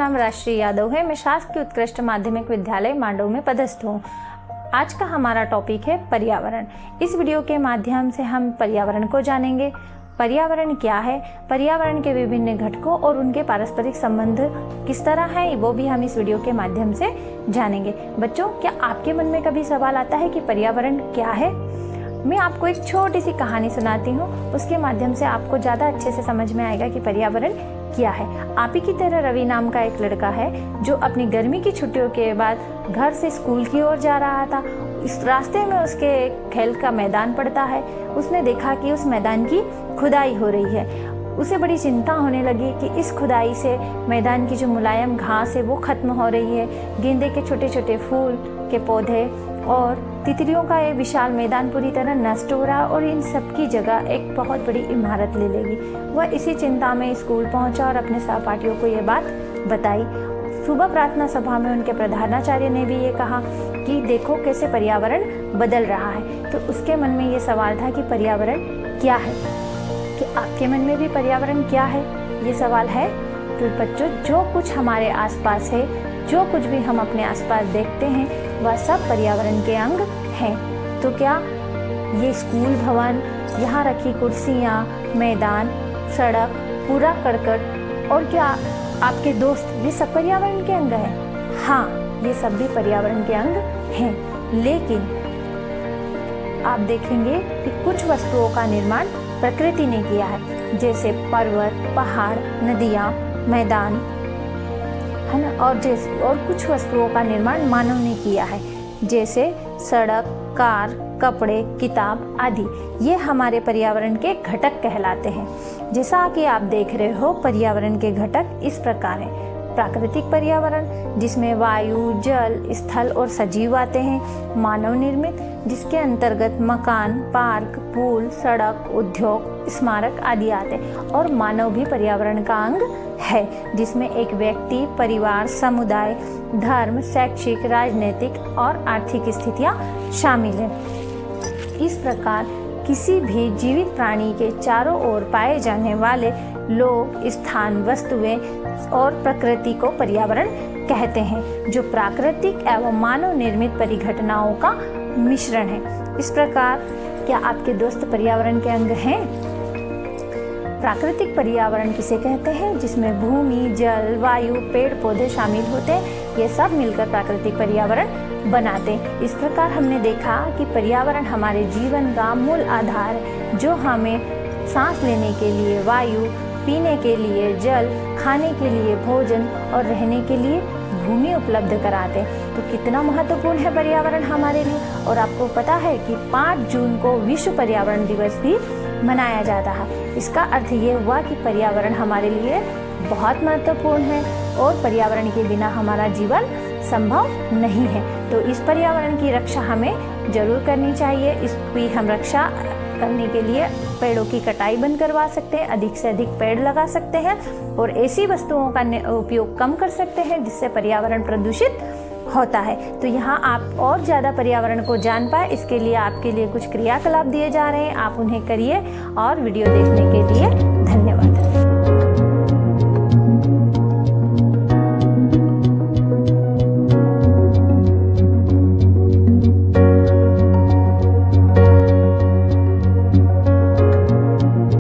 नाम राष्ट्रीय यादव है। मैं शासकीय उत्कृष्ट माध्यमिक विद्यालय मांडव में पदस्थ हूँ। आज का हमारा टॉपिक है पर्यावरण। इस वीडियो के माध्यम से हम पर्यावरण को जानेंगे। पर्यावरण क्या है, पर्यावरण के विभिन्न घटकों और उनके पारस्परिक संबंध किस तरह हैं, वो भी हम इस वीडियो के माध्यम से जानेंगे। बच्चों, क्या आपके मन में कभी सवाल आता है कि पर्यावरण क्या है? मैं आपको एक छोटी सी कहानी सुनाती हूँ, उसके माध्यम से आपको ज़्यादा अच्छे से समझ में आएगा कि पर्यावरण क्या है। आप ही की तरह रवि नाम का एक लड़का है जो अपनी गर्मी की छुट्टियों के बाद घर से स्कूल की ओर जा रहा था। इस रास्ते में उसके खेल का मैदान पड़ता है। उसने देखा कि उस मैदान की खुदाई हो रही है। उसे बड़ी चिंता होने लगी कि इस खुदाई से मैदान की जो मुलायम घास है वो खत्म हो रही है। गेंदे के छोटे छोटे फूल के पौधे और तितलियों का ये विशाल मैदान पूरी तरह नष्ट हो रहा और इन सब की जगह एक बहुत बड़ी इमारत ले लेगी। वह इसी चिंता में स्कूल पहुंचा और अपने सहपाठियों को ये बात बताई। सुबह प्रार्थना सभा में उनके प्रधानाचार्य ने भी ये कहा कि देखो कैसे पर्यावरण बदल रहा है। तो उसके मन में ये सवाल था कि पर्यावरण क्या है। कि आपके मन में भी पर्यावरण क्या है, ये सवाल है? तो बच्चों, जो कुछ हमारे आसपास है, जो कुछ भी हम अपने आसपास देखते हैं, वह सब पर्यावरण के अंग हैं। तो क्या ये स्कूल भवन, यहाँ रखी कुर्सियाँ, मैदान, सड़क, पूरा करकट और क्या आपके दोस्त, ये सब पर्यावरण के अंग हैं? हाँ, ये सब भी पर्यावरण के अंग हैं। लेकिन आप देखेंगे कि कुछ वस्तुओं का निर्माण प्रकृति ने किया है, जैसे पर्वत, पहाड़, नदियाँ, मैदान, है ना। और कुछ वस्तुओं का निर्माण मानव ने किया है, जैसे सड़क, कार, कपड़े, किताब आदि। ये हमारे पर्यावरण के घटक कहलाते हैं। जैसा कि आप देख रहे हो, पर्यावरण के घटक इस प्रकार हैं। प्राकृतिक पर्यावरण, जिसमें वायु, जल, स्थल और सजीव आते हैं। मानव निर्मित, जिसके अंतर्गत मकान, पार्क, पुल, सड़क, उद्योग, स्मारक आदि आते हैं। और मानव भी पर्यावरण का अंग है, जिसमें एक व्यक्ति, परिवार, समुदाय, धर्म, शैक्षिक, राजनीतिक और आर्थिक स्थितियां शामिल हैं। इस प्रकार किसी भी जीवित प्राणी के चारों ओर पाए जाने वाले लोग, स्थान, वस्तुएं और प्रकृति को पर्यावरण कहते हैं, जो प्राकृतिक एवं मानव निर्मित परिघटनाओं का मिश्रण है। इस प्रकार क्या आपके दोस्त पर्यावरण के अंग हैं? प्राकृतिक पर्यावरण किसे कहते हैं? जिसमें भूमि, जल, वायु, पेड़ पौधे शामिल होते हैं। ये सब मिलकर प्राकृतिक पर्यावरण बनाते हैं। इस प्रकार हमने देखा कि पर्यावरण हमारे जीवन का मूल आधार है, जो हमें सांस लेने के लिए वायु, पीने के लिए जल, खाने के लिए भोजन और रहने के लिए भूमि उपलब्ध कराते हैं। तो कितना महत्वपूर्ण है पर्यावरण हमारे लिए। और आपको पता है कि 5 जून को विश्व पर्यावरण दिवस भी मनाया जाता है। इसका अर्थ ये हुआ कि पर्यावरण हमारे लिए बहुत महत्वपूर्ण है और पर्यावरण के बिना हमारा जीवन संभव नहीं है। तो इस पर्यावरण की रक्षा हमें जरूर करनी चाहिए। इसकी हम रक्षा करने के लिए पेड़ों की कटाई बंद करवा सकते हैं, अधिक से अधिक पेड़ लगा सकते हैं और ऐसी वस्तुओं का उपयोग कम कर सकते हैं जिससे पर्यावरण प्रदूषित होता है। तो यहाँ आप और ज़्यादा पर्यावरण को जान पाए, इसके लिए आपके लिए कुछ क्रियाकलाप दिए जा रहे हैं, आप उन्हें करिए और वीडियो देखने के लिए